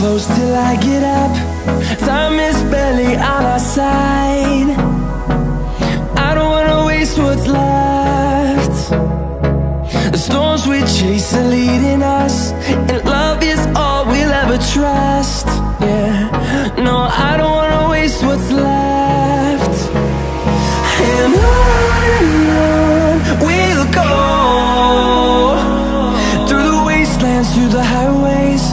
close till I get up. Time is barely on our side. I don't wanna waste what's left. The storms we chase are leading us, and love is all we'll ever trust. Yeah, no, I don't wanna waste what's left. And on we'll go, through the wastelands, through the highways,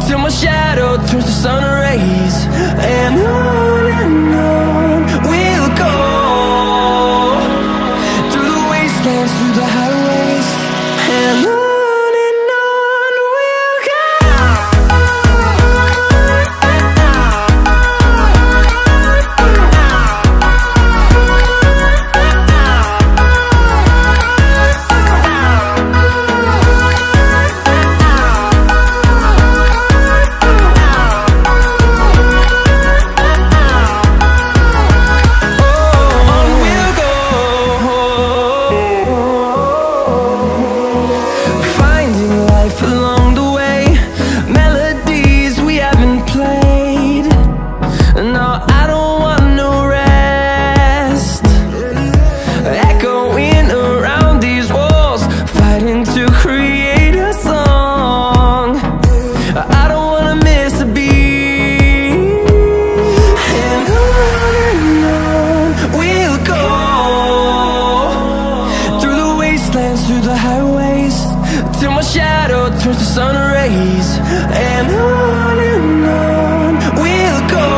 till my shadow turns to sun rays. And on we'll go, through the wastelands, through the highways, and on we'll go. Through the highways, till my shadow turns to sun rays. And on we'll go,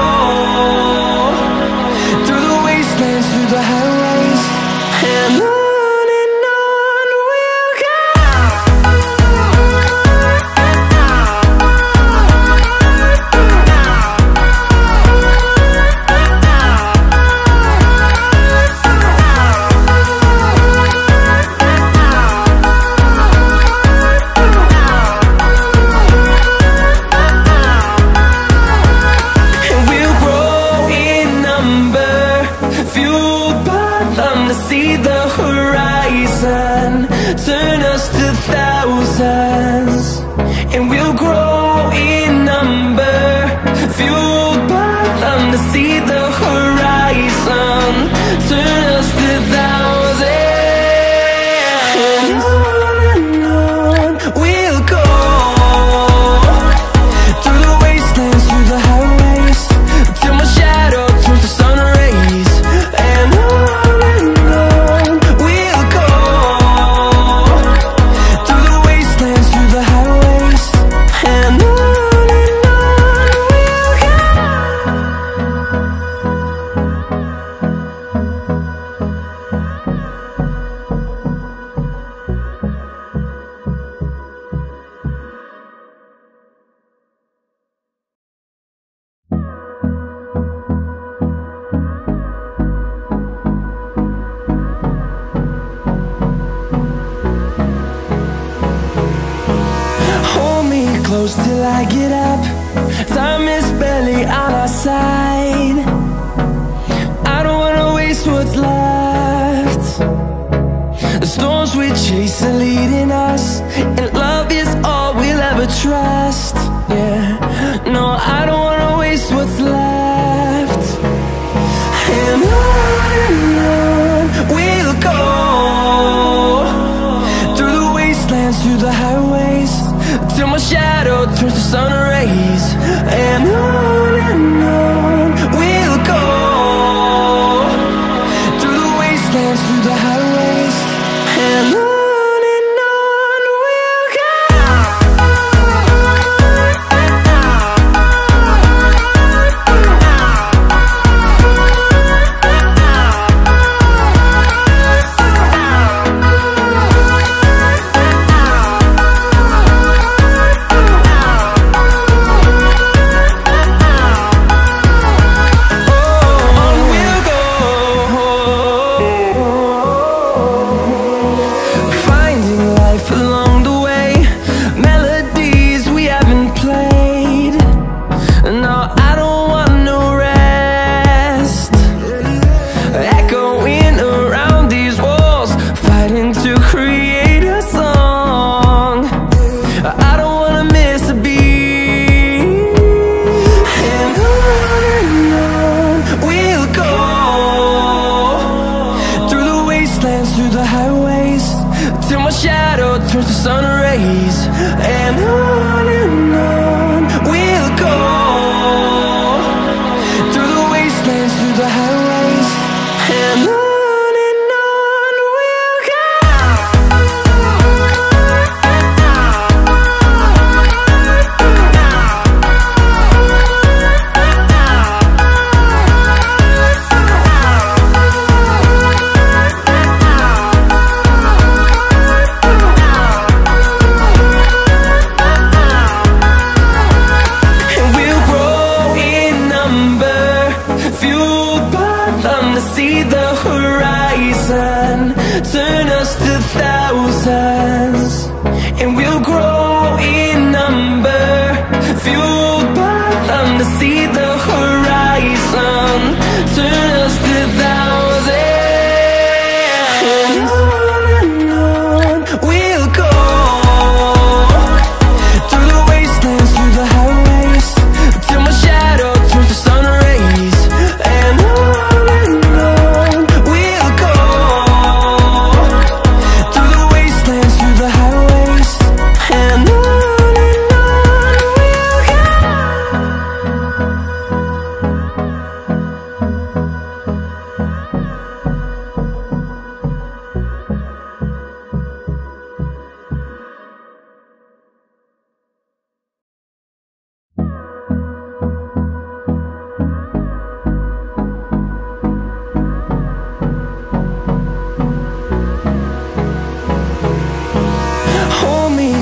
through the wastelands, through the highways, and on we'll go. See the horizon turn us to thousands, and we'll grow in number, fueled by them. To see the horizon turn us to thousands, and on we'll go, through the wastelands, through the highways, till my shadow turns to sun rays. And close till I get up. Time is barely on our side. I don't wanna waste what's left. The storms we chase are leading us, and love is all we'll ever trust. Yeah, no, I don't wanna waste what's left. And on we'll go, through the wastelands, through the highways, till my shadow turns to sun rays. And on we'll go, through the wastelands, through the highways, and on we'll go. sun rays. And on we'll go, through the wastelands, through the highways. And on we'll go. See the horizon, turn us to thousands, and we'll grow in number, fueled by them. To see the horizon, turn us to thousands, and on we'll go, through the wastelands, through the highways, till my shadow turns to sun rays. And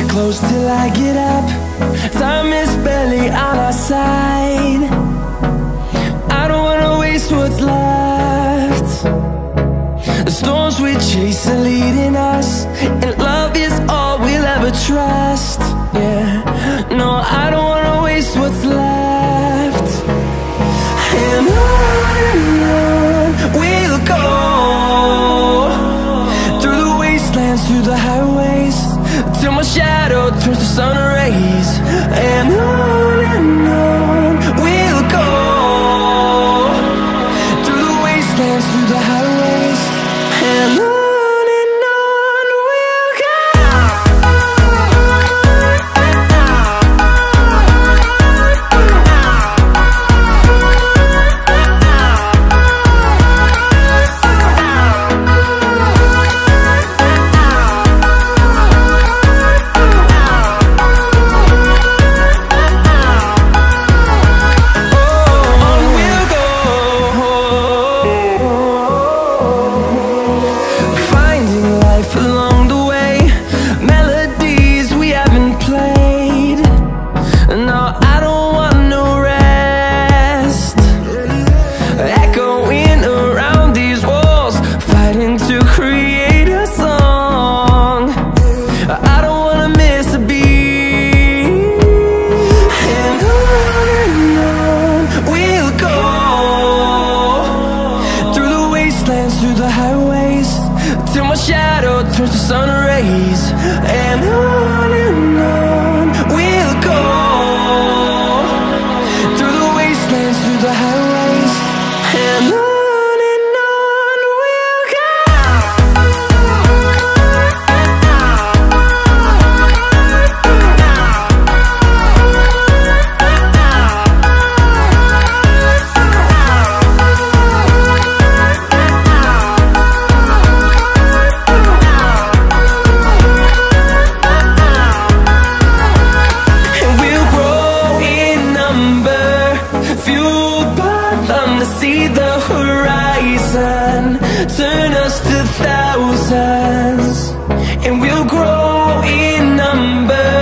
close till I get up. Time is barely on our side. I don't wanna waste what's left. The storms we chase are leading us, and love is all we'll ever trust. Yeah, no, I don't wanna waste what's left. And on we'll go, through the wastelands, through the highways, till my shadow turns to sun rays. And on we'll go, through the wastelands, through the highways. And on we'll go. Through the highways, till my shadow turns to sun rays. And on we'll go, through the wastelands, through the highways. And on we'll go. See the horizon, turn us to thousands, and we'll grow in number,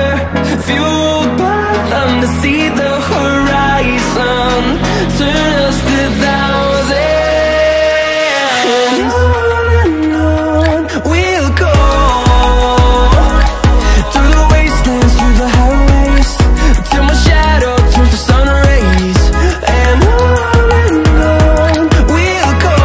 fueled by them. To see the horizon, turn us to thousands, and on we'll go, through the wastelands, through the highways, till my shadow turns to sun rays. And on we'll go,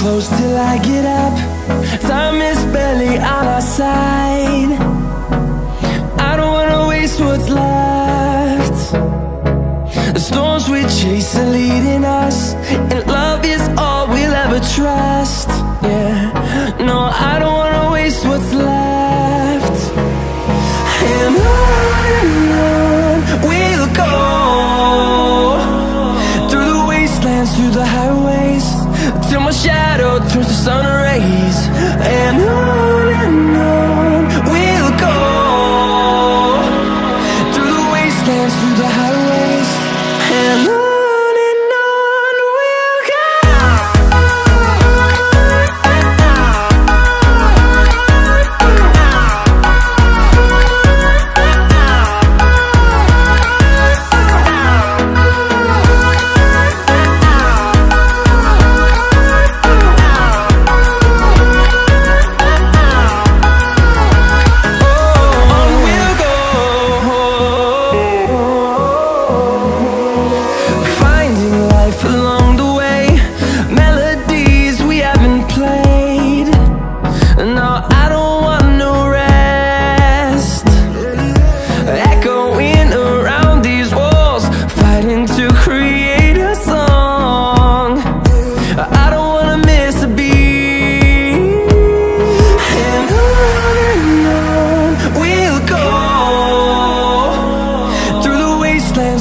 close till I get up. Time is barely on our side. I don't wanna waste what's left. The storms we chase are leading us, and love is all we'll ever trust. Yeah, no, I don't wanna waste what's left. And on we'll go, through the wastelands, through the highways, till my shadow turns to sun rays. And on we'll go, through the wastelands, through the highways, and on we'll go.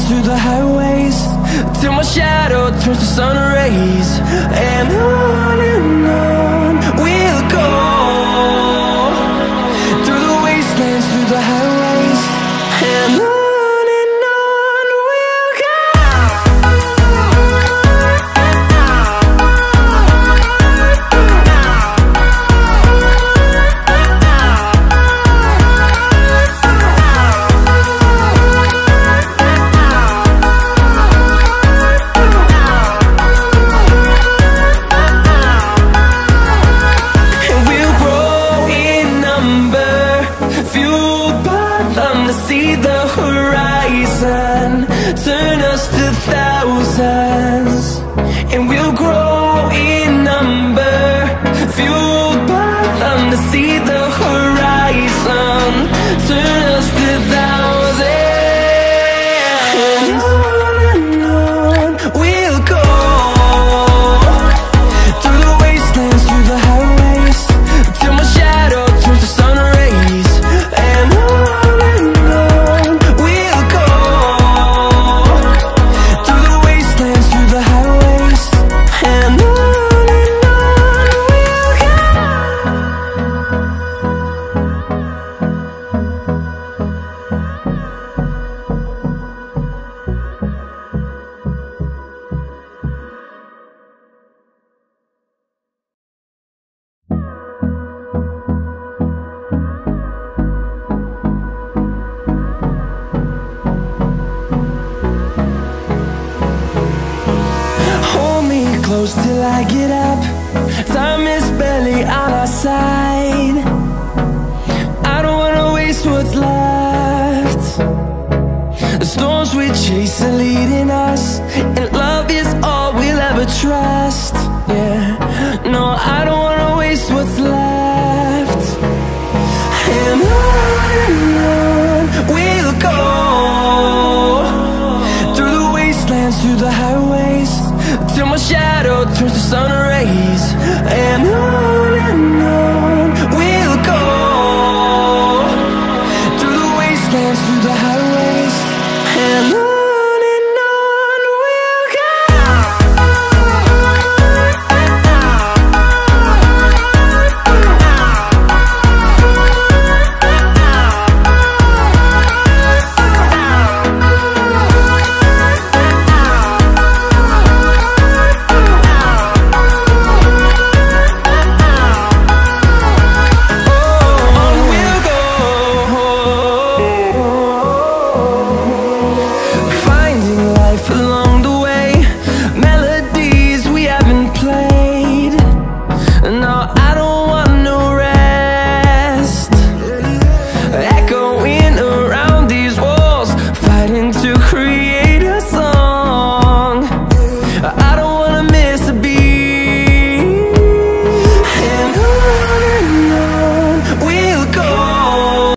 Through the highways, till my shadow turns to sun rays. And on we'll go, through the wastelands, through the highways, and on we'll go. See the horizon, turn us to thousands, and we'll grow in number, fueled by them. To see the horizon, turn us to thousands, and on we'll go, through the wastelands, through the highways, till my shadow turns to sun rays. And close till I get up. Time is barely on our side. I don't wanna waste what's left. The storms we chase are leading us, and love is all we'll ever trust. Yeah, no, I don't wanna waste what's left. And on we'll go,